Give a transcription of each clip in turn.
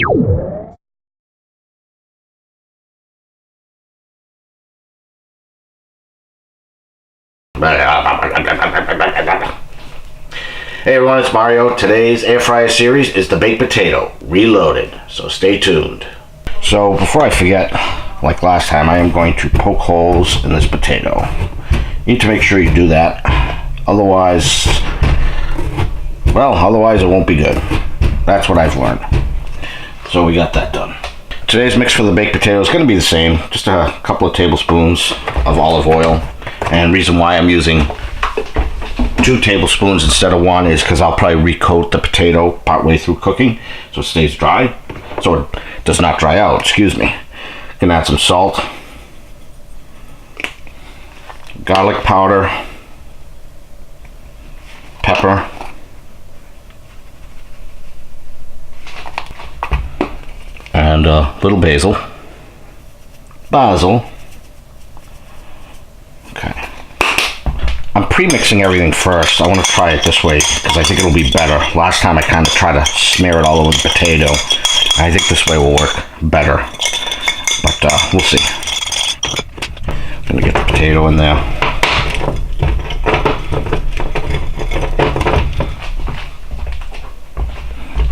Hey everyone, it's Mario. Today's air fryer series is the baked potato reloaded, so stay tuned. So before I forget, like last time, I am going to poke holes in this potato. You need to make sure you do that, otherwise it won't be good. That's what I've learned. So we got that done. Today's mix for the baked potato is going to be the same, just a couple of tablespoons of olive oil. And reason why I'm using 2 tablespoons instead of 1 is because I'll probably recoat the potato partway through cooking so it stays dry, so it does not dry out, excuse me. Gonna add some salt, garlic powder, pepper, and a little basil. Okay. I'm pre-mixing everything first. I want to try it this way because I think it'll be better. Last time I kind of tried to smear it all over the potato. I think this way will work better, but we'll see. I'm gonna get the potato in there.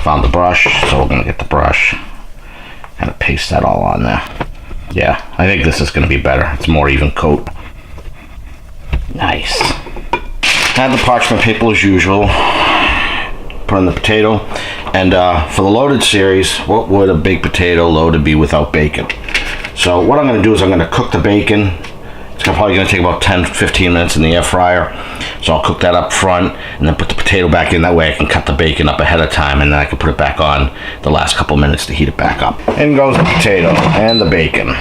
Found the brush, so we're gonna get the brush. Kind of paste that all on there. Yeah, I think this is gonna be better. It's more even coat. Nice. Add the parchment paper as usual. Put in the potato. And for the loaded series, what would a baked potato loaded be without bacon? So what I'm going to do is I'm going to cook the bacon. It's probably going to take about 10-15 minutes in the air fryer. So I'll cook that up front and then put the potato back in. That way I can cut the bacon up ahead of time and then I can put it back on the last couple minutes to heat it back up. In goes the potato and the bacon.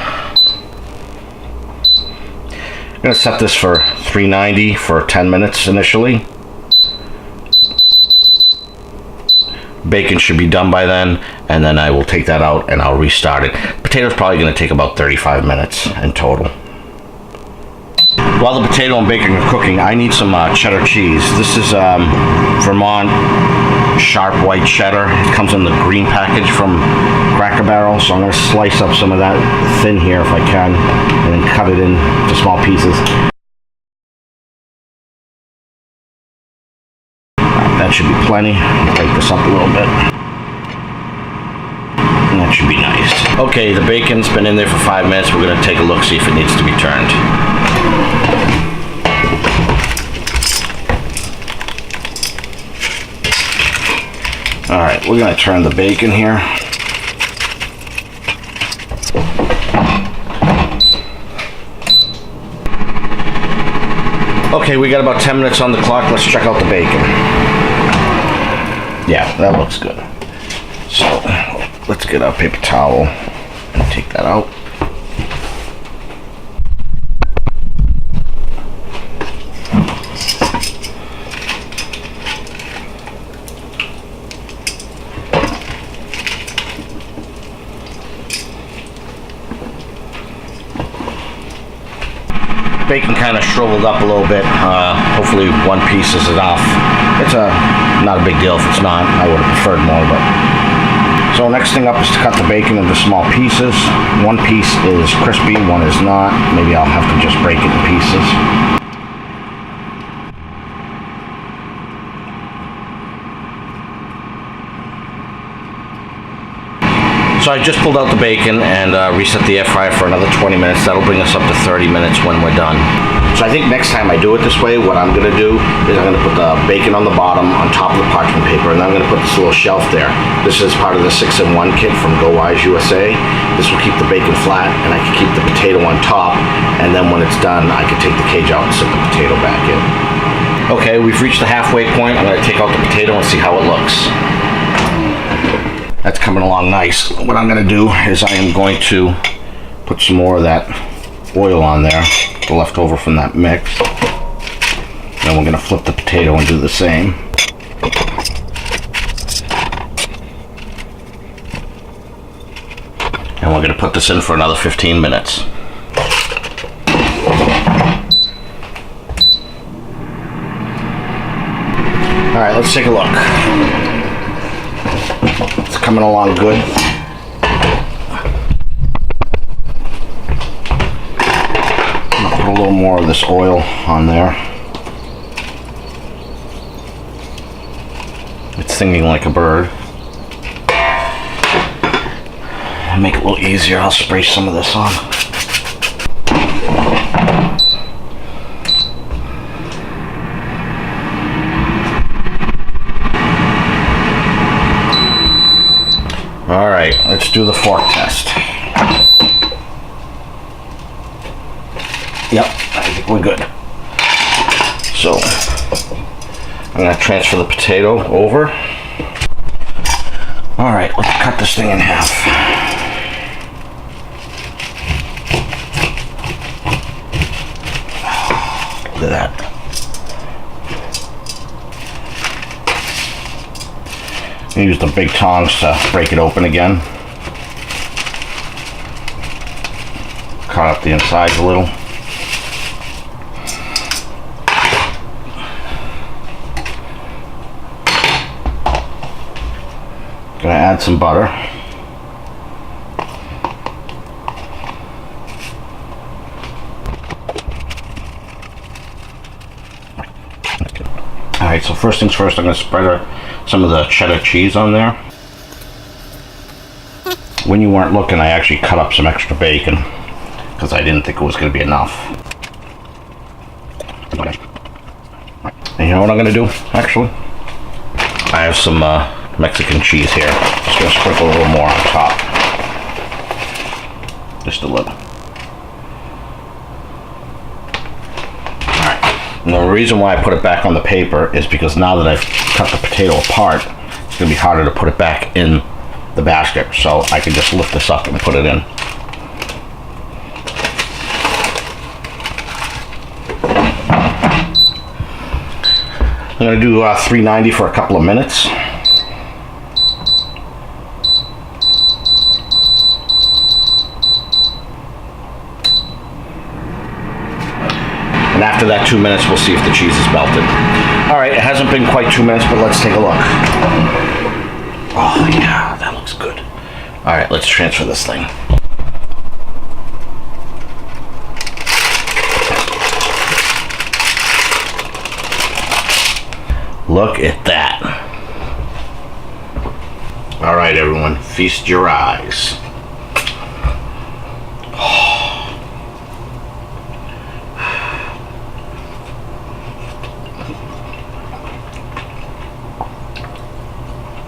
I'm going to set this for 390 for 10 minutes initially. Bacon should be done by then, and then I will take that out and I'll restart it. Potato's probably going to take about 35 minutes in total. While the potato and bacon are cooking, I need some cheddar cheese. This is Vermont sharp white cheddar. It comes in the green package from Cracker Barrel, so I'm going to slice up some of that thin here if I can, and then cut it into small pieces. That should be plenty. Break this up a little bit. And that should be nice. Okay, the bacon's been in there for 5 minutes. We're going to take a look, see if it needs to be turned. Alright, we're going to turn the bacon here. Okay, we got about 10 minutes on the clock. Let's check out the bacon. Yeah, that looks good. So, let's get our paper towel and take that out. Bacon kind of shriveled up a little bit. Hopefully 1 piece is enough. It's not a big deal if it's not. I would have preferred more, but. So next thing up is to cut the bacon into small pieces. 1 piece is crispy, 1 is not. Maybe I'll have to just break it in pieces. So I just pulled out the bacon and reset the air fryer for another 20 minutes. That'll bring us up to 30 minutes when we're done. So I think next time I do it this way, what I'm going to do is I'm going to put the bacon on the bottom on top of the parchment paper, and then I'm going to put this little shelf there. This is part of the 6-in-1 kit from GoWISE USA. This will keep the bacon flat, and I can keep the potato on top, and then when it's done, I can take the cage out and set the potato back in. Okay, we've reached the halfway point. I'm going to take out the potato and see how it looks. That's coming along nice. What I'm going to do is I am going to put some more of that oil on there, the leftover from that mix. Then we're going to flip the potato and do the same. And we're going to put this in for another 15 minutes. Alright, let's take a look. It's coming along good. little more of this oil on there. It's singing like a bird. To make it a little easier, I'll spray some of this on. All right, let's do the fork test. Yep, I think we're good. So, I'm gonna transfer the potato over. All right, let's cut this thing in half. Look at that. Use the big tongs to break it open again. Cut up the insides a little. Gonna add some butter. Alright, so first things first, I'm gonna spread some of the cheddar cheese on there. When you weren't looking, I actually cut up some extra bacon because I didn't think it was gonna be enough. And you know what I'm gonna do, actually? I have some Mexican cheese here. Just gonna sprinkle a little more on top. Just a little. Alright. And the reason why I put it back on the paper is because now that I've cut the potato apart, it's gonna be harder to put it back in the basket. So I can just lift this up and put it in. I'm gonna do 390 for a couple of minutes. And after that 2 minutes, we'll see if the cheese is melted. All right, it hasn't been quite 2 minutes, but let's take a look. Oh yeah, that looks good. All right, let's transfer this thing. Look at that. All right, everyone, feast your eyes.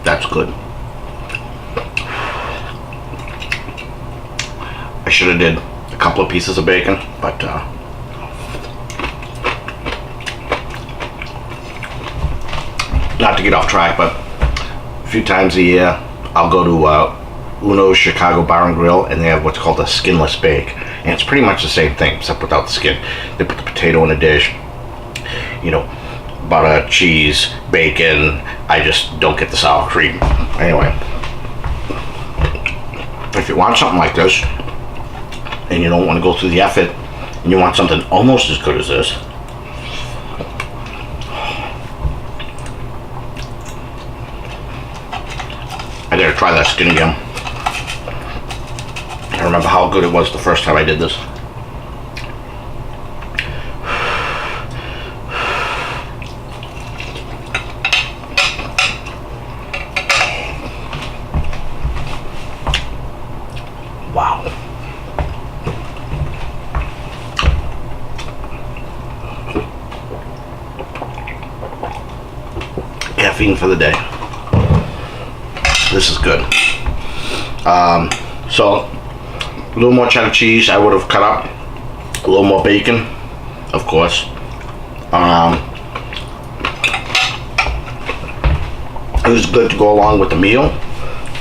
That's good. I should have did a couple of pieces of bacon, but not to get off track, but a few times a year I'll go to Uno's Chicago Bar and Grill, and they have what's called a skinless bake, and it's pretty much the same thing except without the skin. They put the potato in a dish, you know, butter, cheese, bacon. I just don't get the sour cream. Anyway, if you want something like this and you don't want to go through the effort and you want something almost as good as this, I gotta try that skin again. I remember how good it was the first time I did this. Wow. Caffeine for the day. This is good. So a little more cheddar cheese I would have cut up, a little more bacon, of course. It was good to go along with the meal,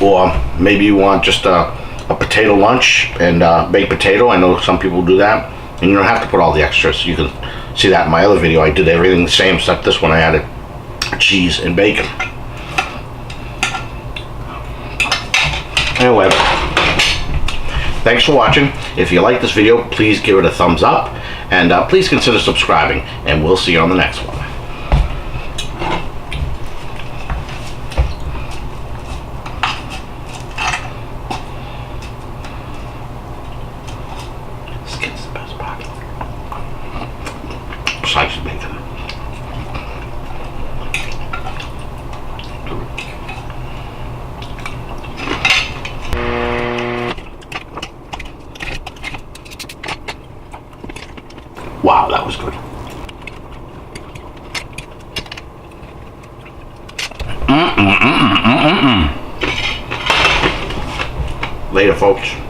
or maybe you want just a potato lunch and baked potato. I know some people do that, and you don't have to put all the extras. You can see that in my other video. I did everything the same except this one I added cheese and bacon. Anyway, thanks for watching. If you like this video, please give it a thumbs up, and please consider subscribing, and we'll see you on the next one. Skin's the best part. Wow, that was good. Later, folks.